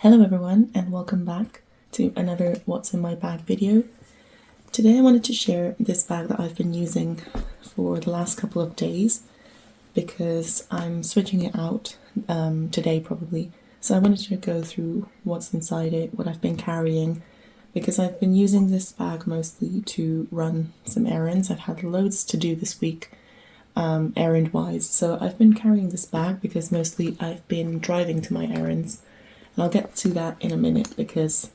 Hello everyone and welcome back to another What's in My Bag video. Today I wanted to share this bag that I've been using for the last couple of days because I'm switching it out today probably. So I wanted to go through what's inside it, what I've been carrying, because I've been using this bag mostly to run some errands. I've had loads to do this week errand wise, so I've been carrying this bag because mostly I've been driving to my errands. And I'll get to that in a minute because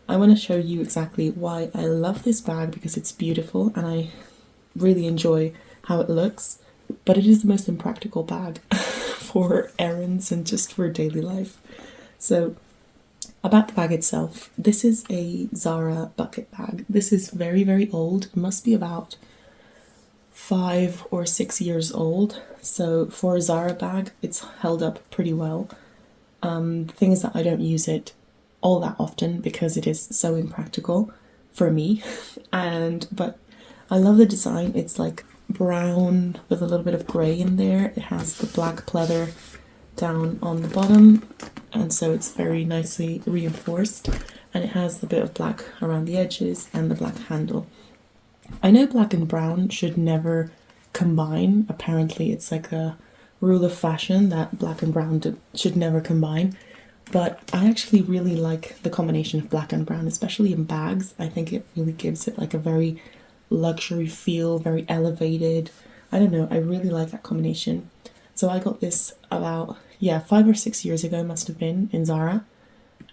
I want to show you exactly why I love this bag, because it's beautiful and I really enjoy how it looks, but it is the most impractical bag for errands and just for daily life. So about the bag itself, this is a Zara bucket bag. This is very, very old. It must be about 5 or 6 years old. So for a Zara bag, it's held up pretty well. The thing is that I don't use it all that often because it is so impractical for me. But I love the design. It's like brown with a little bit of grey in there. It has the black pleather down on the bottom, and so it's very nicely reinforced, and it has the bit of black around the edges and the black handle. I know black and brown should never combine. Apparently it's like a rule of fashion that black and brown should never combine, but I actually really like the combination of black and brown, especially in bags. I think it really gives it like a very luxury feel, very elevated. I don't know, I really like that combination. So I got this about 5 or 6 years ago, must have been, in Zara,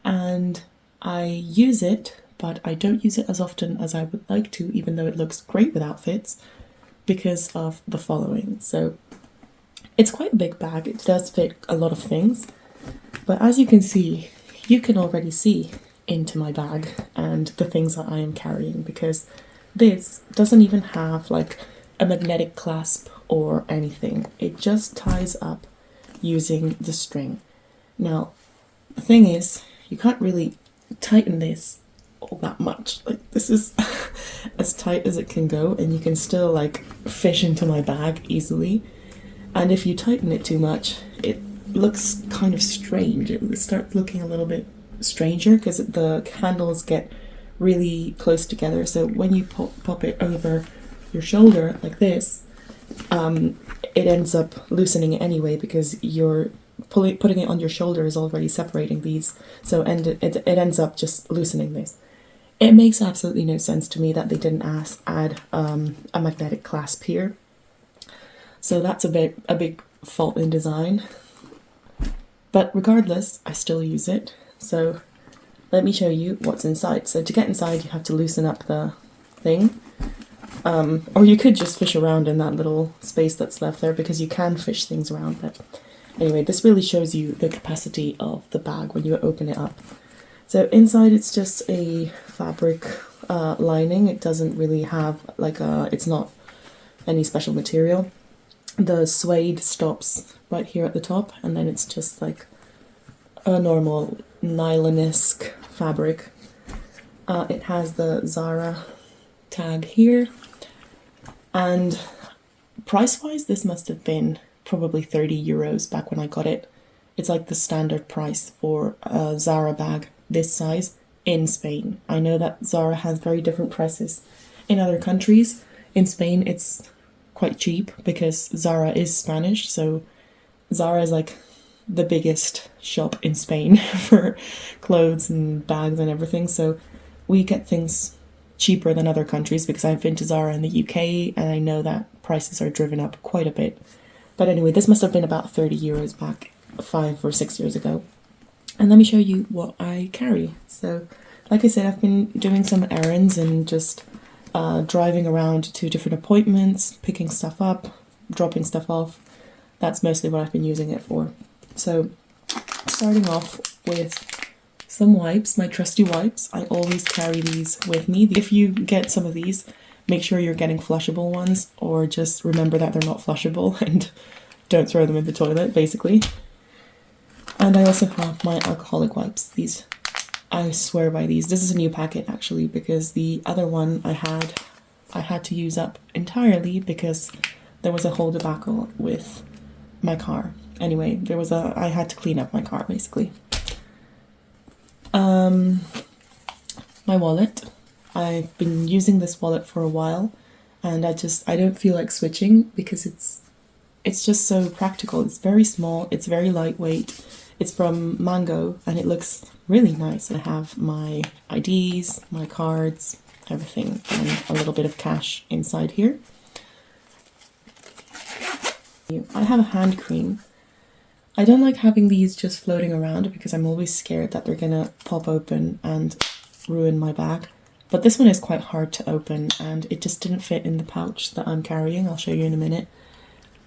and I use it, but I don't use it as often as I would like to, even though it looks great with outfits, because of the following. So it's quite a big bag. It does fit a lot of things, but as you can see, you can already see into my bag and the things that I am carrying, because this doesn't even have like a magnetic clasp or anything. It just ties up using the string. Now, the thing is, you can't really tighten this all that much. Like, this is as tight as it can go, and you can still like fish into my bag easily. And if you tighten it too much, it looks kind of strange. It starts looking a little bit stranger because the handles get really close together. So when you pop it over your shoulder like this, it ends up loosening it anyway, because you're putting it on your shoulder is already separating these. So it ends up just loosening this. It makes absolutely no sense to me that they didn't add a magnetic clasp here. So that's a big fault in design. But regardless, I still use it. So let me show you what's inside. So to get inside, you have to loosen up the thing. Or you could just fish around in that little space that's left there, because you can fish things around. But anyway, this really shows you the capacity of the bag when you open it up. So inside, it's just a fabric lining. It doesn't really have it's not any special material. The suede stops right here at the top, and then it's just like a normal nylon-esque fabric. It has the Zara tag here, and price-wise, this must have been probably 30 euros back when I got it. It's like the standard price for a Zara bag this size in Spain. I know that Zara has very different prices in other countries. In Spain, it's quite cheap because Zara is Spanish, so Zara is like the biggest shop in Spain for clothes and bags and everything, so we get things cheaper than other countries, because I've been to Zara in the UK and I know that prices are driven up quite a bit. But anyway, this must have been about 30 euros back 5 or 6 years ago. And let me show you what I carry. So like I said, I've been doing some errands and just driving around to different appointments, picking stuff up, dropping stuff off. That's mostly what I've been using it for. So starting off with some wipes, my trusty wipes. I always carry these with me. If you get some of these, make sure you're getting flushable ones, or just remember that they're not flushable and don't throw them in the toilet, basically. And I also have my alcoholic wipes. These, I swear by these. This is a new packet actually, because the other one I had to use up entirely because there was a whole debacle with my car. Anyway, I had to clean up my car basically. My wallet. I've been using this wallet for a while, and I don't feel like switching because it's just so practical. It's very small, it's very lightweight. It's from Mango and it looks really nice. I have my IDs, my cards, everything, and a little bit of cash inside here. I have a hand cream. I don't like having these just floating around because I'm always scared that they're gonna pop open and ruin my bag. But this one is quite hard to open and it just didn't fit in the pouch that I'm carrying. I'll show you in a minute.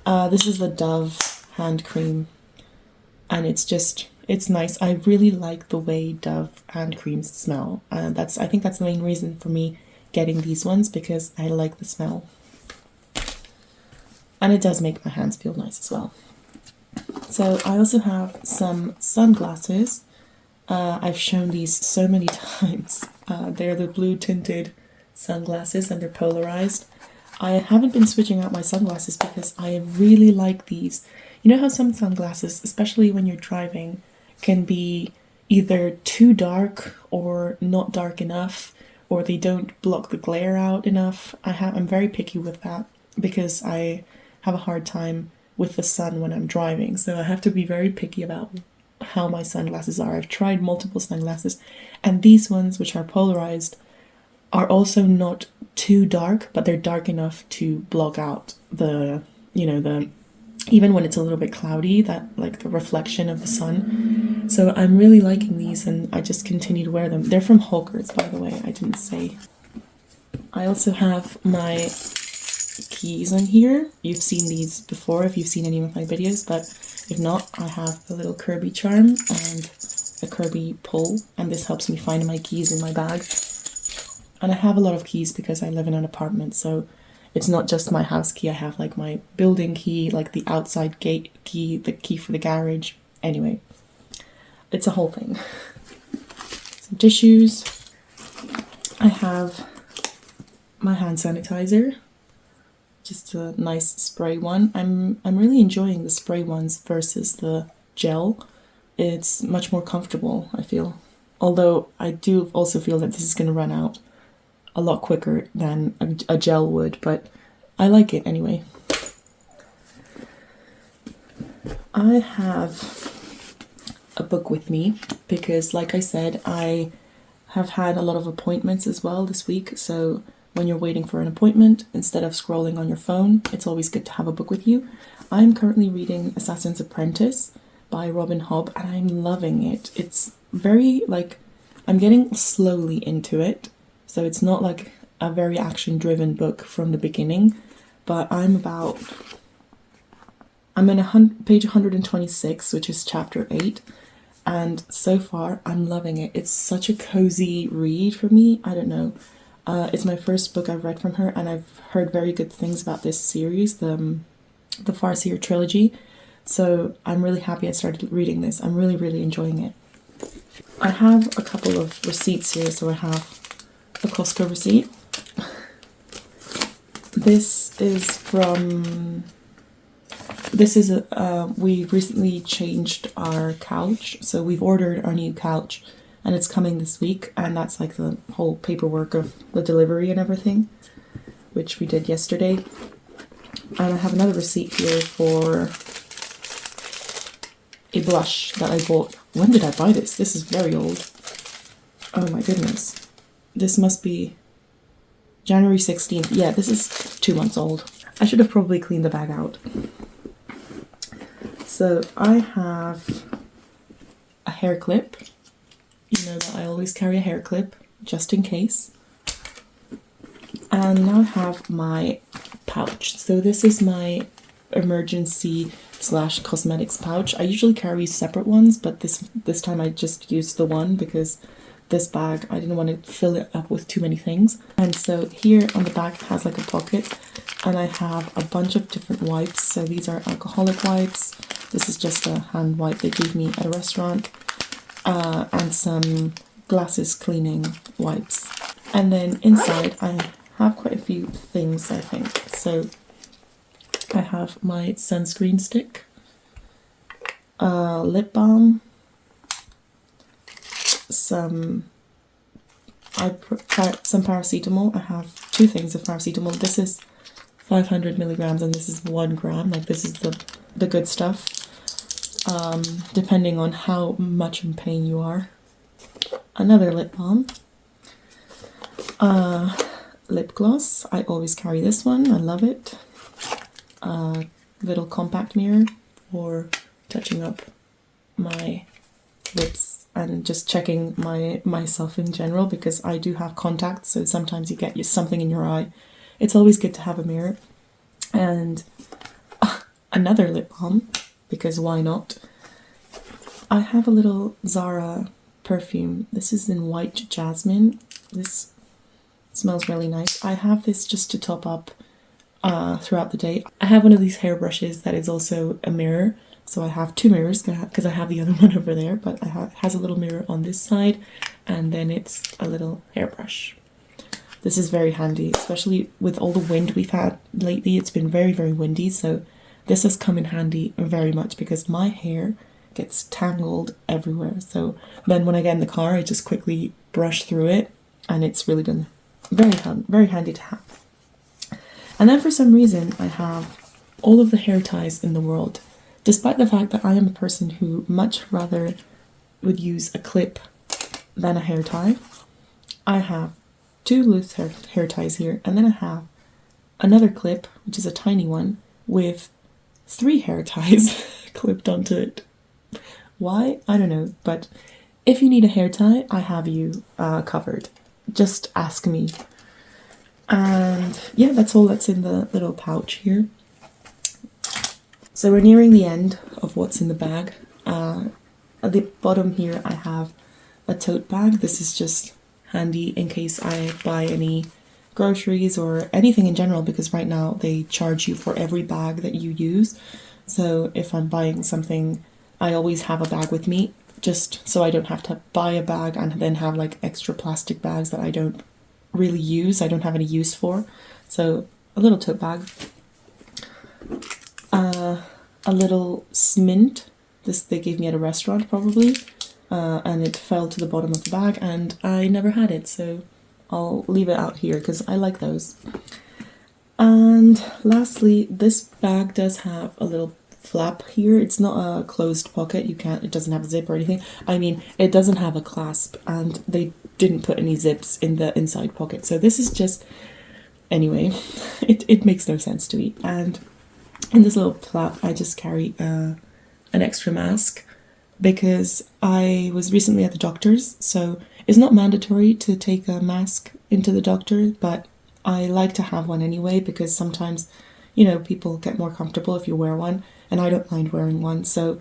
This is the Dove hand cream and it's nice. I really like the way Dove hand creams smell. I think that's the main reason for me getting these ones, because I like the smell. And it does make my hands feel nice as well. So I also have some sunglasses. I've shown these so many times. They're the blue tinted sunglasses and they're polarized. I haven't been switching out my sunglasses because I really like these. You know how some sunglasses, especially when you're driving, can be either too dark or not dark enough, or they don't block the glare out enough. I'm very picky with that because I have a hard time with the sun when I'm driving, so I have to be very picky about how my sunglasses are. I've tried multiple sunglasses, and these ones, which are polarized, are also not too dark, but they're dark enough to block out the even when it's a little bit cloudy, that like the reflection of the sun. So I'm really liking these and I just continue to wear them. They're from Hawkers, by the way, I didn't say. I also have my keys on here. You've seen these before if you've seen any of my videos, but if not, I have a little Kirby charm and a Kirby pull, and this helps me find my keys in my bag. And I have a lot of keys because I live in an apartment, so it's not just my house key. I have like my building key, like the outside gate key, the key for the garage. Anyway, it's a whole thing. Some tissues. I have my hand sanitizer, just a nice spray one. I'm really enjoying the spray ones versus the gel. It's much more comfortable, I feel. Although I do also feel that this is going to run out a lot quicker than a gel would, but I like it anyway. I have a book with me because, like I said, I have had a lot of appointments as well this week, so when you're waiting for an appointment, instead of scrolling on your phone, it's always good to have a book with you. I'm currently reading Assassin's Apprentice by Robin Hobb, and I'm loving it. It's very, I'm getting slowly into it, so it's not like a very action-driven book from the beginning, but I'm in page 126, which is chapter 8, and so far I'm loving it. It's such a cozy read for me. I don't know. It's my first book I've read from her, and I've heard very good things about this series, the Farseer trilogy. So I'm really happy I started reading this. I'm really, really enjoying it. I have a couple of receipts here. So I have a Costco receipt. We recently changed our couch, so we've ordered our new couch and it's coming this week, and that's like the whole paperwork of the delivery and everything, which we did yesterday. And I have another receipt here for a blush that I bought. When did I buy this? This is very old. Oh my goodness. This must be January 16th. Yeah, this is 2 months old. I should have probably cleaned the bag out. So I have a hair clip. You know that I always carry a hair clip just in case. And now I have my pouch. So this is my emergency / cosmetics pouch. I usually carry separate ones, but this time I just used the one because this bag, I didn't want to fill it up with too many things. And so here on the back it has like a pocket, and I have a bunch of different wipes. So these are alcoholic wipes. This is just a hand wipe they gave me at a restaurant, and some glasses cleaning wipes. And then inside I have quite a few things, I think. So I have my sunscreen stick, lip balm, some some paracetamol. I have 2 things of paracetamol. This is 500 milligrams and this is 1 gram. Like, this is the good stuff, depending on how much in pain you are. Another lip balm. Lip gloss. I always carry this one. I love it. Little compact mirror for touching up my lips and just checking myself in general, because I do have contacts, so sometimes you get something in your eye. It's always good to have a mirror. And another lip balm, because why not? I have a little Zara perfume. This is in white jasmine. This smells really nice. I have this just to top up throughout the day. I have one of these hairbrushes that is also a mirror. So I have 2 mirrors because I have the other one over there, but it has a little mirror on this side, and then it's a little hairbrush. This is very handy, especially with all the wind we've had lately. It's been very, very windy, so this has come in handy very much because my hair gets tangled everywhere. So then when I get in the car, I just quickly brush through it, and it's really been very handy to have. And then for some reason, I have all of the hair ties in the world. Despite the fact that I am a person who much rather would use a clip than a hair tie, I have 2 loose hair ties here, and then I have another clip, which is a tiny one, with 3 hair ties clipped onto it. Why? I don't know, but if you need a hair tie, I have you covered. Just ask me. And yeah, that's all that's in the little pouch here. So we're nearing the end of what's in the bag. At the bottom here I have a tote bag. This is just handy in case I buy any groceries or anything in general, because right now they charge you for every bag that you use. So if I'm buying something, I always have a bag with me, just so I don't have to buy a bag and then have like extra plastic bags that I don't really use, I don't have any use for. So a little tote bag. A little smint. This they gave me at a restaurant probably, and it fell to the bottom of the bag and I never had it, so I'll leave it out here because I like those. And lastly, this bag does have a little flap here. It's not a closed pocket. It doesn't have a zip or anything. I mean, it doesn't have a clasp, and they didn't put any zips in the inside pocket. So this is just, anyway, it makes no sense to me. And in this little flap, I just carry an extra mask because I was recently at the doctor's. So it's not mandatory to take a mask into the doctor, but I like to have one anyway because sometimes, you know, people get more comfortable if you wear one, and I don't mind wearing one. So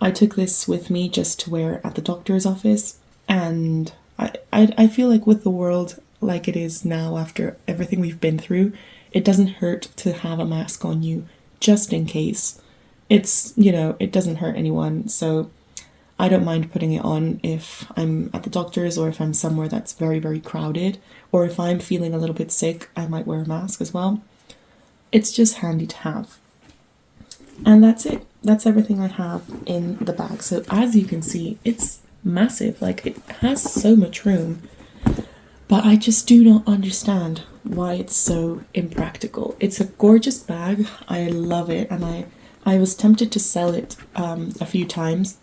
I took this with me just to wear at the doctor's office, and I feel like with the world like it is now after everything we've been through, it doesn't hurt to have a mask on you just in case. It's, you know, it doesn't hurt anyone, so I don't mind putting it on if I'm at the doctor's or if I'm somewhere that's very, very crowded, or if I'm feeling a little bit sick, I might wear a mask as well. It's just handy to have. And that's it. That's everything I have in the bag. So as you can see, it's massive. Like, it has so much room, but I just do not understand why it's so impractical. It's a gorgeous bag. I love it, and I was tempted to sell it a few times,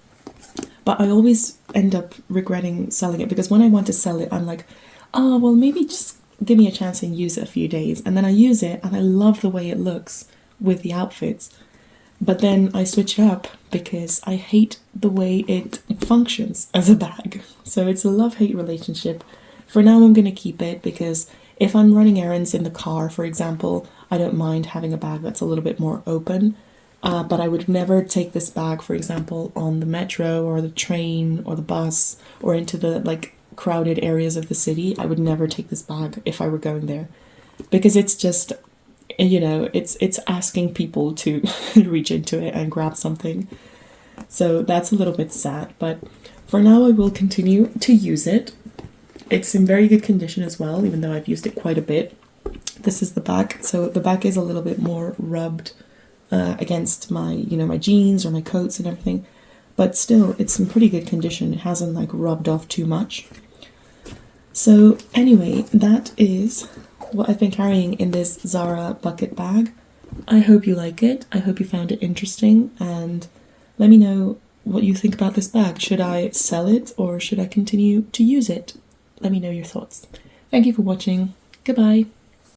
but I always end up regretting selling it because when I want to sell it, I'm like, oh, well, maybe just give me a chance and use it a few days. And then I use it and I love the way it looks with the outfits. But then I switch it up because I hate the way it functions as a bag. So it's a love-hate relationship. For now, I'm going to keep it because if I'm running errands in the car, for example, I don't mind having a bag that's a little bit more open. But I would never take this bag, for example, on the metro or the train or the bus or into the like crowded areas of the city. I would never take this bag if I were going there because it's just, you know, it's asking people to reach into it and grab something. So that's a little bit sad, but for now I will continue to use it. It's in very good condition as well, even though I've used it quite a bit. This is the back. So the back is a little bit more rubbed against my, you know, my jeans or my coats and everything. but still it's in pretty good condition. It hasn't like rubbed off too much. So anyway, that is what I've been carrying in this Zara bucket bag. I hope you like it. I hope you found it interesting, and let me know what you think about this bag. Should I sell it or should I continue to use it? Let me know your thoughts. Thank you for watching. Goodbye.